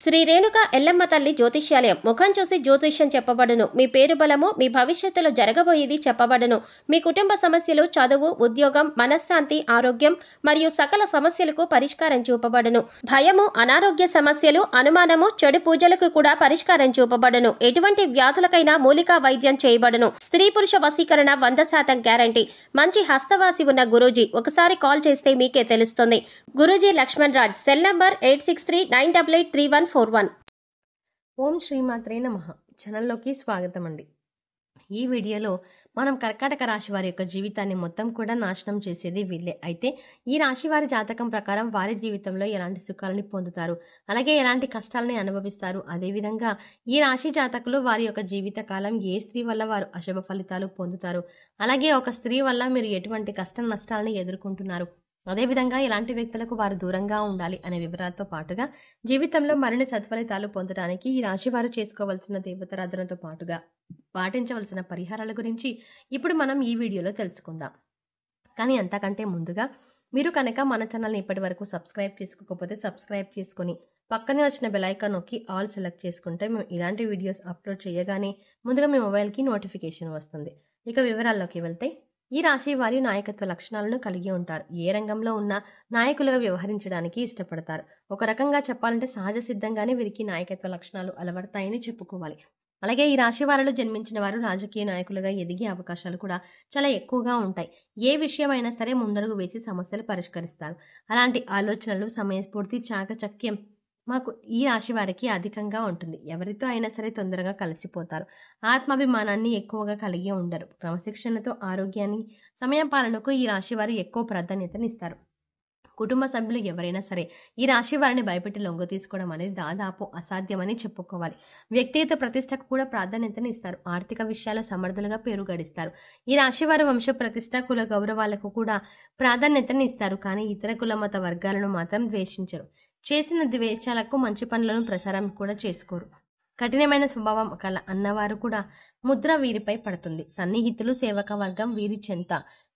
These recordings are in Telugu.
శ్రీ రేణుక ఎల్లమ్మ తల్లి జ్యోతిష్యాలయం ముఖం చూసి జ్యోతిష్యం చెప్పబడును. మీ పేరు బలము, మీ భవిష్యత్తులో జరగబోయేది చెప్పబడును. మీ కుటుంబ సమస్యలు, చదువు, ఉద్యోగం, మనశ్శాంతి, ఆరోగ్యం మరియు సకల సమస్యలకు పరిష్కారం చూపబడును. భయము, అనారోగ్య సమస్యలు, అనుమానము, చెడు పూజలకు కూడా పరిష్కారం చూపబడును. ఎటువంటి వ్యాధులకైనా మూలికా వైద్యం చేయబడును. స్త్రీ పురుష వశీకరణ 100% గ్యారంటీ. మంచి హస్తవాసి ఉన్న గురూజీ. ఒకసారి కాల్ చేస్తే మీకే తెలుస్తుంది. గురూజీ లక్ష్మణ్ రాజ్. Cell number 8639883141. ఓం శ్రీమాత్రే నమః. ఛానల్లోకి స్వాగతం అండి. ఈ వీడియోలో మనం కర్కాటక రాశి వారి యొక్క జీవితాన్ని మొత్తం కూడా నాశనం చేసేది వీళ్ళే. అయితే ఈ రాశి వారి జాతకం ప్రకారం వారి జీవితంలో ఎలాంటి సుఖాలని పొందుతారు, అలాగే ఎలాంటి కష్టాలని అనుభవిస్తారు, అదేవిధంగా ఈ రాశి జాతకులు వారి యొక్క జీవిత కాలం ఏ స్త్రీ వల్ల వారు అశుభ ఫలితాలు పొందుతారు, అలాగే ఒక స్త్రీ వల్ల మీరు ఎటువంటి కష్ట నష్టాలను ఎదుర్కొంటున్నారు, అదేవిధంగా ఎలాంటి వ్యక్తులకు వారు దూరంగా ఉండాలి అనే వివరాలతో పాటుగా జీవితంలో మరిన్ని సత్ఫలితాలు పొందడానికి ఈ రాశి వారు చేసుకోవాల్సిన దేవతారాధనతో పాటుగా పాటించవలసిన పరిహారాల గురించి ఇప్పుడు మనం ఈ వీడియోలో తెలుసుకుందాం. కానీ అంతకంటే ముందుగా మీరు కనుక మన ఛానల్ని ఇప్పటి వరకు సబ్స్క్రైబ్ చేసుకోకపోతే సబ్స్క్రైబ్ చేసుకుని పక్కనే వచ్చిన బెల్ ఐకాన్ నొక్కి ఆల్ సెలెక్ట్ చేసుకుంటే మేము ఇలాంటి వీడియోస్ అప్లోడ్ చేయగానే ముందుగా మీ మొబైల్కి నోటిఫికేషన్ వస్తుంది. ఇక వివరాల్లోకి వెళ్తే ఈ రాశి వారి నాయకత్వ లక్షణాలను కలిగి ఉంటారు. ఏ రంగంలో ఉన్న నాయకులుగా వ్యవహరించడానికి ఇష్టపడతారు. ఒక రకంగా చెప్పాలంటే సహజ సిద్ధంగానే వీరికి నాయకత్వ లక్షణాలు అలవడతాయని చెప్పుకోవాలి. అలాగే ఈ రాశి వారిలో జన్మించిన వారు రాజకీయ నాయకులుగా ఎదిగే అవకాశాలు కూడా చాలా ఎక్కువగా ఉంటాయి. ఏ విషయమైనా సరే ముందడుగు వేసి సమస్యలు పరిష్కరిస్తారు. అలాంటి ఆలోచనలు, సమయస్ఫూర్తి, చాకచక్యం మాకు ఈ రాశి వారికి అధికంగా ఉంటుంది. ఎవరితో అయినా సరే తొందరగా కలిసిపోతారు. ఆత్మాభిమానాన్ని ఎక్కువగా కలిగి ఉండరు. క్రమశిక్షణతో ఆరోగ్యాన్ని, సమయం పాలనకు ఈ రాశి వారు ఎక్కువ ప్రాధాన్యతనిస్తారు. కుటుంబ సభ్యులు ఎవరైనా సరే ఈ రాశి వారిని భయపెట్టి లొంగ తీసుకోవడం అనేది దాదాపు అసాధ్యమని చెప్పుకోవాలి. వ్యక్తిగత ప్రతిష్టకు కూడా ప్రాధాన్యతని ఇస్తారు. ఆర్థిక విషయాల్లో సమర్థులుగా పేరు గడిస్తారు. ఈ రాశి వారు వంశ ప్రతిష్ట, కుల గౌరవాలకు కూడా ప్రాధాన్యతని ఇస్తారు. కానీ ఇతర కుల మత వర్గాలను మాత్రం ద్వేషించరు. చేసిన ద్వేషాలకు మంచి పనులను ప్రచారం కూడా చేసుకోరు. కఠినమైన స్వభావం కల అన్నవారు కూడా ముద్ర వీరిపై పడుతుంది. సన్నిహితులు, సేవక వర్గం వీరి చెంత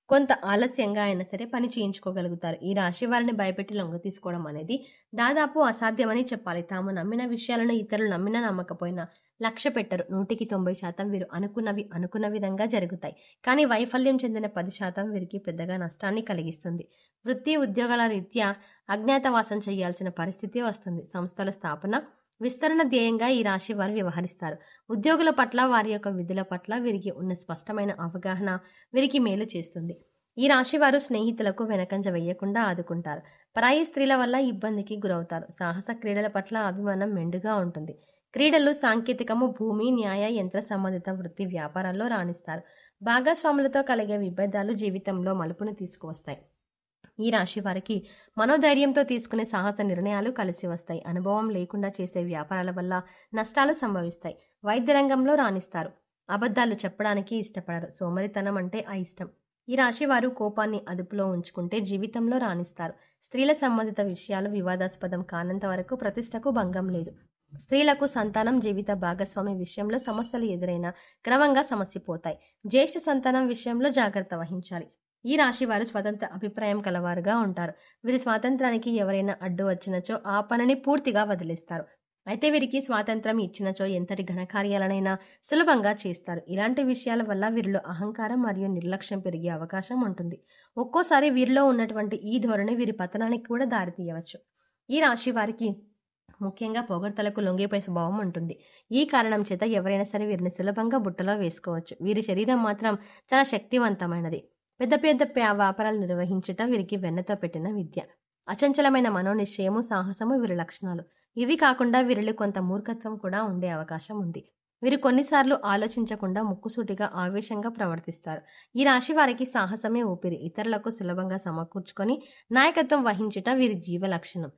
కొంత ఆలస్యంగా అయినా సరే పని చేయించుకోగలుగుతారు. ఈ రాశి వారిని భయపెట్టి లొంగ తీసుకోవడం అనేది దాదాపు అసాధ్యమని చెప్పాలి. తాము నమ్మిన విషయాలను ఇతరులు నమ్మినా నమ్మకపోయినా లక్ష్య పెట్టరు. 100% వీరు అనుకున్నవి అనుకున్న విధంగా జరుగుతాయి. కానీ వైఫల్యం చెందిన 10% వీరికి పెద్దగా నష్టాన్ని కలిగిస్తుంది. వృత్తి ఉద్యోగాల రీత్యా అజ్ఞాతవాసం చేయాల్సిన పరిస్థితి వస్తుంది. సంస్థల స్థాపన, విస్తరణ ధ్యేయంగా ఈ రాశి వారు వ్యవహరిస్తారు. ఉద్యోగుల పట్ల, వారి యొక్క విధుల పట్ల వీరికి ఉన్న స్పష్టమైన అవగాహన వీరికి మేలు చేస్తుంది. ఈ రాశి వారు స్నేహితులకు వెనకంజ వేయకుండా ఆదుకుంటారు. పరాయి స్త్రీల వల్ల ఇబ్బందికి గురవుతారు. సాహస క్రీడల పట్ల అభిమానం మెండుగా ఉంటుంది. క్రీడలు, సాంకేతికము, భూమి, న్యాయ, యంత్ర సంబంధిత వృత్తి వ్యాపారాల్లో రాణిస్తారు. భాగస్వాములతో కలిగే విభేదాలు జీవితంలో మలుపును తీసుకువస్తాయి. ఈ రాశి వారికి మనోధైర్యంతో తీసుకునే సాహస నిర్ణయాలు కలిసి వస్తాయి. అనుభవం లేకుండా చేసే వ్యాపారాల వల్ల నష్టాలు సంభవిస్తాయి. వైద్య రంగంలో రాణిస్తారు. అబద్ధాలు చెప్పడానికి ఇష్టపడరు. సోమరితనం అంటే అయిష్టం. ఈ రాశి వారు కోపాన్ని అదుపులో ఉంచుకుంటే జీవితంలో రాణిస్తారు. స్త్రీల సంబంధిత విషయాలు వివాదాస్పదం కానంత వరకు ప్రతిష్టకు భంగం లేదు. స్త్రీలకు సంతానం, జీవిత భాగస్వామి విషయంలో సమస్యలు ఎదురైనా క్రమంగా సమసిపోతాయి. జ్యేష్ఠ సంతానం విషయంలో జాగ్రత్త వహించాలి. ఈ రాశి వారు స్వతంత్ర అభిప్రాయం కలవారుగా ఉంటారు. వీరి స్వాతంత్రానికి ఎవరైనా అడ్డు వచ్చినచో ఆ పనిని పూర్తిగా వదిలేస్తారు. అయితే వీరికి స్వాతంత్రం ఇచ్చినచో ఎంతటి ఘనకార్యాలనైనా సులభంగా చేస్తారు. ఇలాంటి విషయాల వల్ల వీరిలో అహంకారం మరియు నిర్లక్ష్యం పెరిగే అవకాశం ఉంటుంది. ఒక్కోసారి వీరిలో ఉన్నటువంటి ఈ ధోరణి వీరి పతనానికి కూడా దారితీయవచ్చు. ఈ రాశి వారికి ముఖ్యంగా పొగడ్తలకు లొంగిపోయే స్వభావం ఉంటుంది. ఈ కారణం చేత ఎవరైనా సరే వీరిని సులభంగా బుట్టలో వేసుకోవచ్చు. వీరి శరీరం మాత్రం చాలా శక్తివంతమైనది. పెద్ద పెద్ద వ్యాపారాలు నిర్వహించటం వీరికి వెన్నతో పెట్టిన విద్య. అచంచలమైన మనోనిశ్చయము, సాహసము వీరి లక్షణాలు. ఇవి కాకుండా వీరిలో కొంత మూర్ఖత్వం కూడా ఉండే అవకాశం ఉంది. వీరు కొన్నిసార్లు ఆలోచించకుండా ముక్కుసూటిగా, ఆవేశంగా ప్రవర్తిస్తారు. ఈ రాశి వారికి సాహసమే ఊపిరి. ఇతరులకు సులభంగా సమకూర్చుకొని నాయకత్వం వహించుట వీరి జీవ లక్షణం.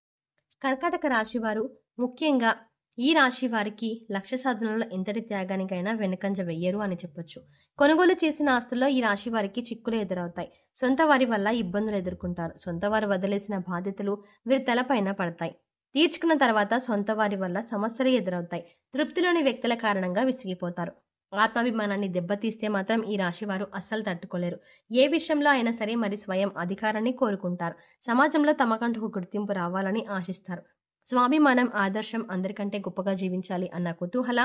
కర్కాటక రాశి వారు ముఖ్యంగా ఈ రాశి వారికి లక్ష్య సాధనలో ఎంతటి త్యాగానికైనా వెనుకంజ వెయ్యరు అని చెప్పొచ్చు. కొనుగోలు చేసిన ఆస్తుల్లో ఈ రాశి వారికి చిక్కులు ఎదురవుతాయి. సొంత వారి వల్ల ఇబ్బందులు ఎదుర్కొంటారు. సొంత వారు వదిలేసిన బాధ్యతలు వీరి తలపైన పడతాయి. తీర్చుకున్న తర్వాత సొంత వారి వల్ల సమస్యలు ఎదురవుతాయి. తృప్తిలోని వ్యక్తుల కారణంగా విసిగిపోతారు. ఆత్మాభిమానాన్ని దెబ్బతీస్తే మాత్రం ఈ రాశి వారు అస్సలు తట్టుకోలేరు. ఏ విషయంలో అయినా సరే మరి స్వయం అధికారాన్ని కోరుకుంటారు. సమాజంలో తమకంటూ గుర్తింపు రావాలని ఆశిస్తారు. స్వాభిమానం, ఆదర్శం, అందరికంటే గొప్పగా జీవించాలి అన్న కుతూహల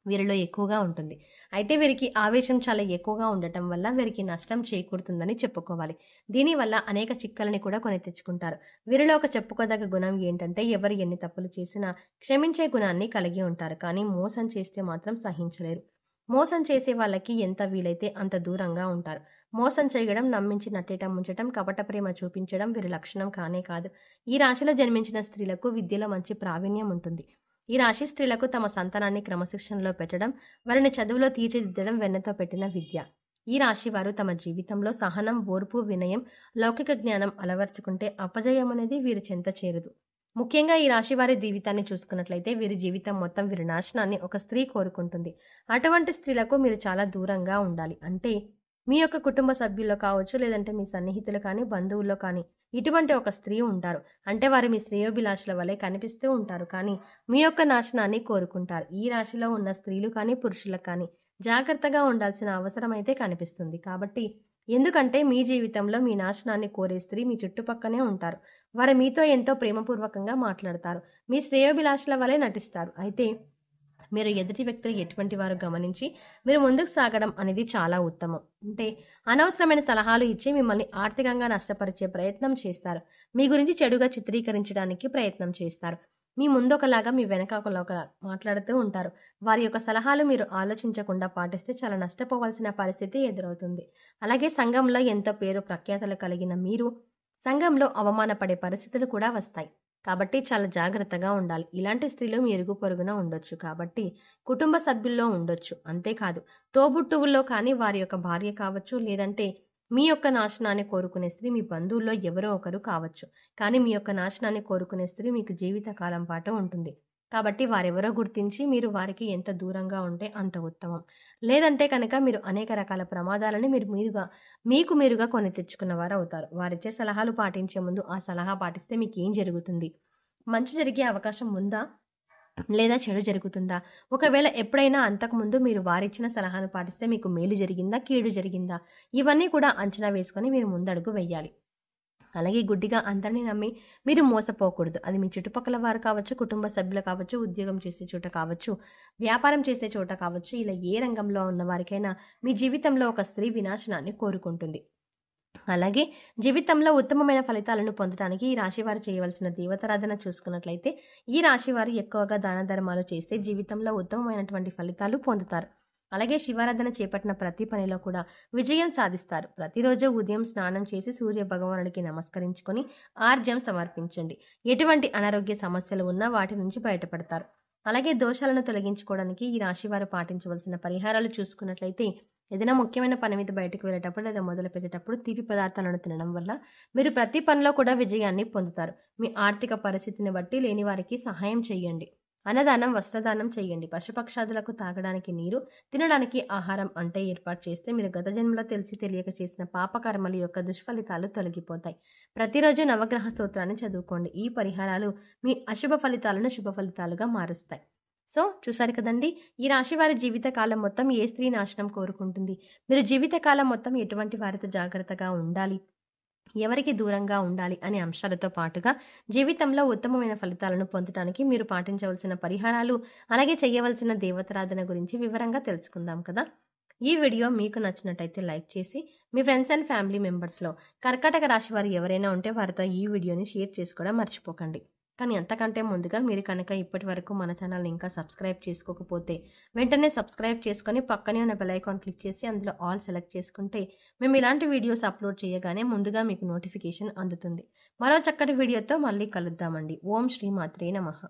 వీరిలో ఎక్కువగా ఉంటుంది. అయితే వీరికి ఆవేశం చాలా ఎక్కువగా ఉండటం వల్ల వీరికి నష్టం చేకూరుతుందని చెప్పుకోవాలి. దీనివల్ల అనేక చిక్కలని కూడా కొని తెచ్చుకుంటారు. వీరిలో ఒక చెప్పుకోదగ్గ గుణం ఏంటంటే ఎవరు ఎన్ని తప్పులు చేసినా క్షమించే గుణాన్ని కలిగి ఉంటారు. కానీ మోసం చేస్తే మాత్రం సహించలేరు. మోసం చేసే వాళ్ళకి ఎంత వీలైతే అంత దూరంగా ఉంటారు. మోసం చేయడం, నమ్మించి నట్టేయటం, ముంచటం, కపట ప్రేమ చూపించడం వీరి లక్షణం కానే కాదు. ఈ రాశిలో జన్మించిన స్త్రీలకు విద్యలో మంచి ప్రావీణ్యం ఉంటుంది. ఈ రాశి స్త్రీలకు తమ సంతానాన్ని క్రమశిక్షణలో పెట్టడం, వారిని చదువులో తీర్చిదిద్దడం వెన్నతో పెట్టిన విద్య. ఈ రాశి వారు తమ జీవితంలో సహనం, ఓర్పు, వినయం, లౌకిక జ్ఞానం అలవర్చుకుంటే అపజయం అనేది వీరి చెంత చేరదు. ముఖ్యంగా ఈ రాశి వారి జీవితాన్ని చూసుకున్నట్లయితే వీరి జీవితం మొత్తం వీరి నాశనాన్ని ఒక స్త్రీ కోరుకుంటుంది. అటువంటి స్త్రీలకు మీరు చాలా దూరంగా ఉండాలి. అంటే మీ యొక్క కుటుంబ సభ్యుల్లో కావచ్చు, లేదంటే మీ సన్నిహితులు కానీ, బంధువుల్లో కానీ ఇటువంటి ఒక స్త్రీ ఉంటారు. అంటే వారు మీ శ్రేయోభిలాషుల వలె కనిపిస్తూ ఉంటారు, కానీ మీ యొక్క నాశనాన్ని కోరుకుంటారు. ఈ రాశిలో ఉన్న స్త్రీలు కానీ, పురుషులకు కానీ జాగ్రత్తగా ఉండాల్సిన అవసరం అయితే కనిపిస్తుంది. కాబట్టి ఎందుకంటే మీ జీవితంలో మీ నాశనాన్ని కోరే స్త్రీ మీ చుట్టుపక్కనే ఉంటారు. వారు మీతో ఎంతో ప్రేమపూర్వకంగా మాట్లాడతారు, మీ శ్రేయోభిలాషుల వలె నటిస్తారు. అయితే మీరు ఎదుటి వ్యక్తులు ఎటువంటి వారు గమనించి మీరు ముందుకు సాగడం అనేది చాలా ఉత్తమం. అంటే అనవసరమైన సలహాలు ఇచ్చి మిమ్మల్ని ఆర్థికంగా నష్టపరిచే ప్రయత్నం చేస్తారు. మీ గురించి చెడుగా చిత్రీకరించడానికి ప్రయత్నం చేస్తారు. మీ ముందొకలాగా మీ వెనక ఒకలాగా మాట్లాడుతూ ఉంటారు. వారి యొక్క సలహాలు మీరు ఆలోచించకుండా పాటిస్తే చాలా నష్టపోవాల్సిన పరిస్థితి ఎదురవుతుంది. అలాగే సంఘంలో ఎంతో పేరు ప్రఖ్యాతలు కలిగిన మీరు సంఘంలో అవమానపడే పరిస్థితులు కూడా వస్తాయి. కాబట్టి చాలా జాగ్రత్తగా ఉండాలి. ఇలాంటి స్త్రీలు మీ ఇరుగు పొరుగున ఉండొచ్చు, కాబట్టి కుటుంబ సభ్యుల్లో ఉండొచ్చు. అంతేకాదు తోబుట్టువుల్లో కానీ, వారి యొక్క భార్య కావచ్చు, లేదంటే మీ యొక్క నాశనాన్ని కోరుకునే స్త్రీ మీ బంధువుల్లో ఎవరో ఒకరు కావచ్చు. కానీ మీ యొక్క నాశనాన్ని కోరుకునే స్త్రీ మీకు జీవితకాలం పాటు ఉంటుంది. కాబట్టి వారెవరో గుర్తించి మీరు వారికి ఎంత దూరంగా ఉంటే అంత ఉత్తమం. లేదంటే కనుక మీరు అనేక రకాల ప్రమాదాలని మీకు మీరుగా కొని తెచ్చుకున్నవారు అవుతారు. వారిచ్చే సలహాలు పాటించే ముందు ఆ సలహా పాటిస్తే మీకు ఏం జరుగుతుంది? మంచి జరిగే అవకాశం ఉందా, లేదా చెడు జరుగుతుందా? ఒకవేళ ఎప్పుడైనా అంతకుముందు మీరు వారిచ్చిన సలహాను పాటిస్తే మీకు మేలు జరిగిందా, కీడు జరిగిందా? ఇవన్నీ కూడా అంచనా వేసుకొని మీరు ముందడుగు వెయ్యాలి. అలాగే గుడ్డిగా అందరినీ నమ్మి మీరు మోసపోకూడదు. అది మీ చుట్టుపక్కల వారు కావచ్చు, కుటుంబ సభ్యులు కావచ్చు, ఉద్యోగం చేసే చోట కావచ్చు, వ్యాపారం చేసే చోట కావచ్చు, ఇలా ఏ రంగంలో ఉన్న వారికైనా మీ జీవితంలో ఒక స్త్రీ వినాశనాన్ని కోరుకుంటుంది. అలాగే జీవితంలో ఉత్తమమైన ఫలితాలను పొందడానికి ఈ రాశివారు చేయవలసిన దేవతారాధన చూసుకున్నట్లయితే ఈ రాశివారు ఎక్కువగా దాన ధర్మాలు చేస్తే జీవితంలో ఉత్తమమైనటువంటి ఫలితాలు పొందుతారు. అలాగే శివారాధన చేపట్టిన ప్రతి పనిలో కూడా విజయం సాధిస్తారు. ప్రతిరోజు ఉదయం స్నానం చేసి సూర్య భగవానుడికి నమస్కరించుకొని ఆర్జ్యం సమర్పించండి. ఎటువంటి అనారోగ్య సమస్యలు ఉన్నా వాటి నుంచి బయటపడతారు. అలాగే దోషాలను తొలగించుకోవడానికి ఈ రాశివారు పాటించవలసిన పరిహారాలు చూసుకున్నట్లయితే ఏదైనా ముఖ్యమైన పని మీద బయటకు వెళ్ళేటప్పుడు లేదా మొదలు పెట్టేటప్పుడు తీపి పదార్థాలను తినడం వల్ల మీరు ప్రతి పనిలో కూడా విజయాన్ని పొందుతారు. మీ ఆర్థిక పరిస్థితిని బట్టి లేని వారికి సహాయం చేయండి. అన్నదానం, వస్త్రదానం చేయండి. పశుపక్షాదులకు తాగడానికి నీరు, తినడానికి ఆహారం అంటే ఏర్పాటు చేస్తే మీరు గత జన్మలో తెలిసి తెలియక చేసిన పాపకర్మల యొక్క దుష్ఫలితాలు తొలగిపోతాయి. ప్రతిరోజు నవగ్రహ స్తోత్రాన్ని చదువుకోండి. ఈ పరిహారాలు మీ అశుభ ఫలితాలను శుభ ఫలితాలుగా మారుస్తాయి. సో చూసారు కదండి, ఈ రాశి వారి జీవితకాలం మొత్తం ఏ స్త్రీ నాశనం కోరుకుంటుంది, మీరు జీవితకాలం మొత్తం ఎటువంటి వారితో జాగ్రత్తగా ఉండాలి, ఎవరికి దూరంగా ఉండాలి అనే అంశాలతో పాటుగా జీవితంలో ఉత్తమమైన ఫలితాలను పొందడానికి మీరు పాటించవలసిన పరిహారాలు, అలాగే చేయవలసిన దేవతారాధన గురించి వివరంగా తెలుసుకుందాం కదా. ఈ వీడియో మీకు నచ్చినట్టయితే లైక్ చేసి మీ ఫ్రెండ్స్ అండ్ ఫ్యామిలీ మెంబర్స్లో కర్కాటక రాశి వారు ఎవరైనా ఉంటే వారితో ఈ వీడియోని షేర్ చేసుకోవడం మర్చిపోకండి. కానీ అంతకంటే ముందుగా మీరు కనుక ఇప్పటి వరకు మన ఛానల్ని ఇంకా సబ్స్క్రైబ్ చేసుకోకపోతే వెంటనే సబ్స్క్రైబ్ చేసుకొని పక్కనే ఉన్న బెల్ ఐకాన్ క్లిక్ చేసి అందులో ఆల్ సెలెక్ట్ చేసుకుంటే మేము ఇలాంటి వీడియోస్ అప్లోడ్ చేయగానే ముందుగా మీకు నోటిఫికేషన్ అందుతుంది. మరో చక్కటి వీడియోతో మళ్ళీ కలుద్దామండి. ఓం శ్రీ మాత్రే నమః.